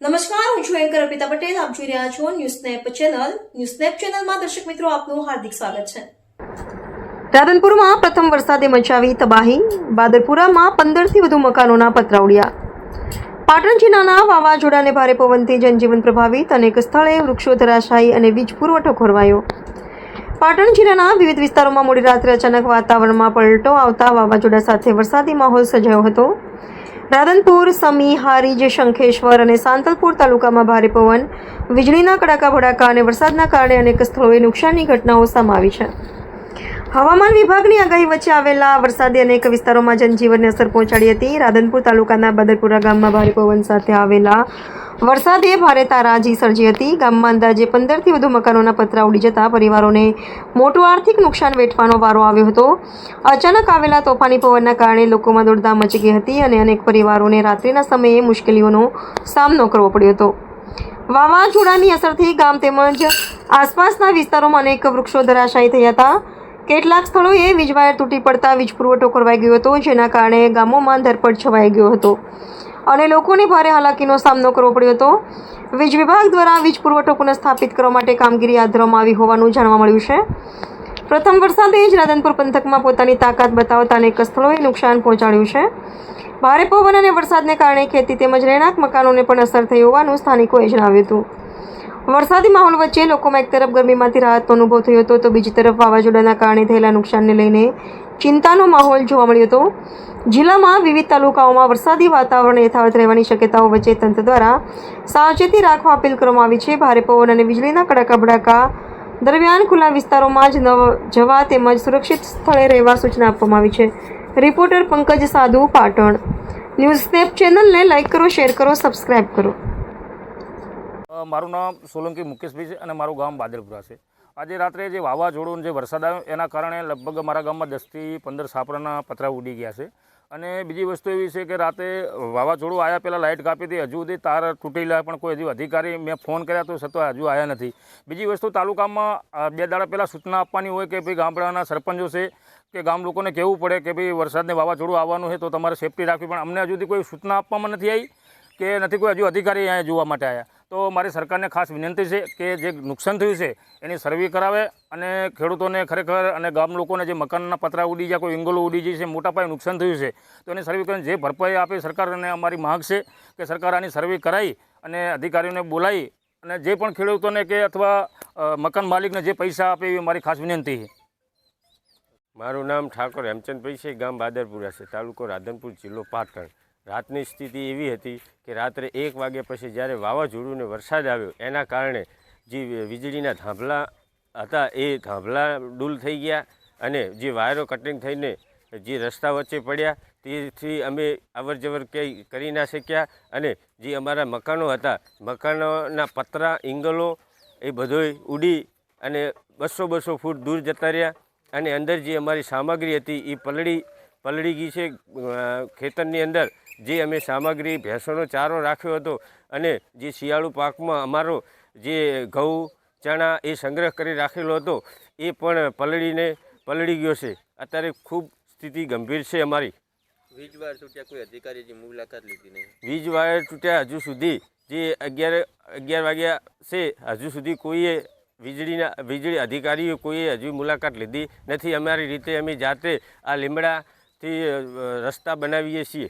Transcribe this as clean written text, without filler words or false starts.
નમસ્કાર, હું છું એન્કર અર્પિતા પટેલ. આપ જોઈ રહ્યા છો news snap channel. News snap ચેનલમાં દર્શક મિત્રો આપનું હાર્દિક સ્વાગત છે. રાધનપુરમાં પ્રથમ વરસાદે મચાવી તબાહી. બાદરપુરામાં 15થી વધુ મકાનોના પતરા ઉડ્યા. પાટણ જિલ્લાના વાવાઝોડાને ભારે પવનથી જનજીવન પ્રભાવિત. અનેક સ્થળે વૃક્ષો ધરાશાયી અને વીજ પુરવઠો ખોરવાયો. પાટણ જિલ્લાના વિવિધ વિસ્તારોમાં મોડી રાત્રે અચાનક વાતાવરણમાં પલટો આવતા વાવાઝોડા સાથે વરસાદી માહોલ સર્જાયો હતો. રાધનપુર, સમી, હારીજ, શંખેશ્વર અને સાંતલપુર તાલુકામાં ભારે પવન, વીજળીના કડાકા ભડાકા અને વરસાદના કારણે અનેક સ્થળોએ નુકસાનની ઘટનાઓ સામે આવી છે. હવામાન વિભાગની આગાહી વચ્ચે આવેલા વરસાદે અનેક વિસ્તારોમાં જનજીવનને અસર પહોંચાડી હતી. રાધનપુર તાલુકાના બાદરપુરા ગામમાં ભારે પવન સાથે આવેલા વરસાદે ભારે તારાજી સર્જી હતી. ગામમાં અંદાજે 15થી વધુ મકાનોના પતરા ઉડી જતા પરિવારોને મોટું આર્થિક નુકસાન વેઠવાનો વારો આવ્યો હતો. અચાનક આવેલા તોફાની પવનના કારણે લોકોમાં દોડધામ મચી ગઈ હતી અને અનેક પરિવારોને રાત્રિના સમયે મુશ્કેલીઓનો સામનો કરવો પડ્યો હતો. વાવાઝોડાની અસરથી ગામ તેમજ આસપાસના વિસ્તારોમાં અનેક વૃક્ષો ધરાશાયી થયા હતા. કેટલાક સ્થળોએ વીજ વાયર તૂટી પડતા વીજ પુરવઠો ખોરવાઈ ગયો હતો, જેના કારણે ગામોમાં અંધારપટ છવાઈ ગયો હતો અને લોકોને ભારે હાલાકીનો સામનો કરવો પડ્યો હતો. વીજ વિભાગ દ્વારા વીજ પુરવઠો પુનઃસ્થાપિત કરવા માટે કામગીરી હાથ ધરવામાં આવી હોવાનું જાણવા મળ્યું છે. પ્રથમ વરસાદે જ રાધનપુર પંથકમાં પોતાની તાકાત બતાવતા અનેક સ્થળોએ નુકસાન પહોંચાડ્યું છે. ભારે પવન અને વરસાદને કારણે ખેતી તેમજ રહેણાંક મકાનોને પણ અસર થઈ હોવાનું સ્થાનિકોએ જણાવ્યું હતું. વરસાદી માહોલ વચ્ચે લોકોમાં એક તરફ ગરમીમાંથી રાહતનો અનુભવ થયો હતો, તો બીજી તરફ વાવાઝોડાના કારણે થયેલા નુકસાનને લઈને ચિંતાનો માહોલ જોવા મળ્યો હતો. જિલ્લામાં વિવિધ તાલુકાઓમાં વરસાદી વાતાવરણ યથાવત રહેવાની શક્યતાઓ વચ્ચે તંત્ર દ્વારા સાવચેતી રાખવા અપીલ કરવામાં આવી છે. ભારે પવન અને વીજળીના કડાકા ભડાકા દરમિયાન ખુલ્લા વિસ્તારોમાં જ ન જવા તેમજ સુરક્ષિત સ્થળે રહેવા સૂચના આપવામાં આવી છે. રિપોર્ટર પંકજ સાધુ, પાટણ. ન્યૂઝ સ્નેપ ચેનલને લાઇક કરો, શેર કરો, સબસ્ક્રાઇબ કરો. મારું નામ સોલંકી મુકેશભાઈ છે અને મારું ગામ બાદરપુરા છે. આજે રાત્રે જે વાવાઝોડું જે વરસાદ આવ્યો એના કારણે લગભગ મારા ગામમાં 10થી 15 છાપરાના પતરા ઉડી ગયા છે. અને બીજી વસ્તુ એવી છે કે રાતે વાવાઝોડું આવ્યા પહેલાં લાઇટ કાપી હતી, હજુ સુધી તાર તૂટેલા પણ કોઈ હજુ અધિકારી મેં ફોન કર્યા તો છતાં હજુ આવ્યા નથી. બીજી વસ્તુ તાલુકામાં 2 દાડા પહેલાં સૂચના આપવાની હોય કે ભાઈ ગામડાના સરપંચો છે કે ગામ લોકોને કહેવું પડે કે ભાઈ વરસાદને વાવાઝોડું આવવાનું છે તો તમારે સેફટી રાખવી, પણ અમને હજુ સુધી કોઈ સૂચના આપવામાં નથી આવી કે નથી કોઈ હજુ અધિકારી અહીંયા જોવા માટે આવ્યા. તો મારી સરકારને ખાસ વિનંતી છે કે જે નુકસાન થયું છે એની સર્વે કરાવે અને ખેડૂતોને ખરેખર અને ગામ લોકોને જે મકાનના પતરા ઉડી ગયા, કોઈ વિંગલો ઉડી જાય છે, મોટા પાયે નુકસાન થયું છે તો એની સર્વે કરીને જે ભરપાઈ આપે સરકારને અમારી માંગ છે કે સરકાર આની સર્વે કરાવી અને અધિકારીઓને બોલાવી અને જે પણ ખેડૂતોને કે અથવા મકાન માલિકને જે પૈસા આપે એવી મારી ખાસ વિનંતી છે. મારું નામ ઠાકોર હેમચંદભાઈ છે, ગામ બાદરપુરા છે, તાલુકો રાધનપુર, જિલ્લો પાટણ. રાતની સ્થિતિ એવી હતી કે રાત્રે 1 વાગ્યા પછી જ્યારે વાવાઝોડું ને વરસાદ આવ્યો એના કારણે જે વીજળીના થાંભલા હતા એ થાંભલા ડૂલ થઈ ગયા અને જે વાયરો કટિંગ થઈને જે રસ્તા વચ્ચે પડ્યા તેથી અમે અવરજવર કંઈ કરી ના શક્યા અને જે અમારા મકાનો હતા, મકાનોના પતરા, ઇંગલો એ બધોય ઉડી અને 200-200 ફૂટ દૂર જતા રહ્યા અને અંદર જે અમારી સામગ્રી હતી એ પલળી ગઈ છે. ખેતરની અંદર જે અમે સામગ્રી ભેંસોનો ચારો રાખ્યો હતો અને જે શિયાળુ પાકમાં અમારો જે ઘઉં, ચણા એ સંગ્રહ કરી રાખેલો હતો એ પણ પલળી ગયો છે. અત્યારે ખૂબ સ્થિતિ ગંભીર છે અમારી. વીજ વાયર તૂટ્યા, કોઈ અધિકારીની મુલાકાત લીધી નહીં? વીજ વાયર તૂટ્યા હજુ સુધી જે 11 વાગ્યા છે હજુ સુધી કોઈએ વીજળી અધિકારીઓ કોઈએ હજુ મુલાકાત લીધી નથી. અમારી રીતે અમે જાતે આ લીમડાથી રસ્તા બનાવીએ છીએ.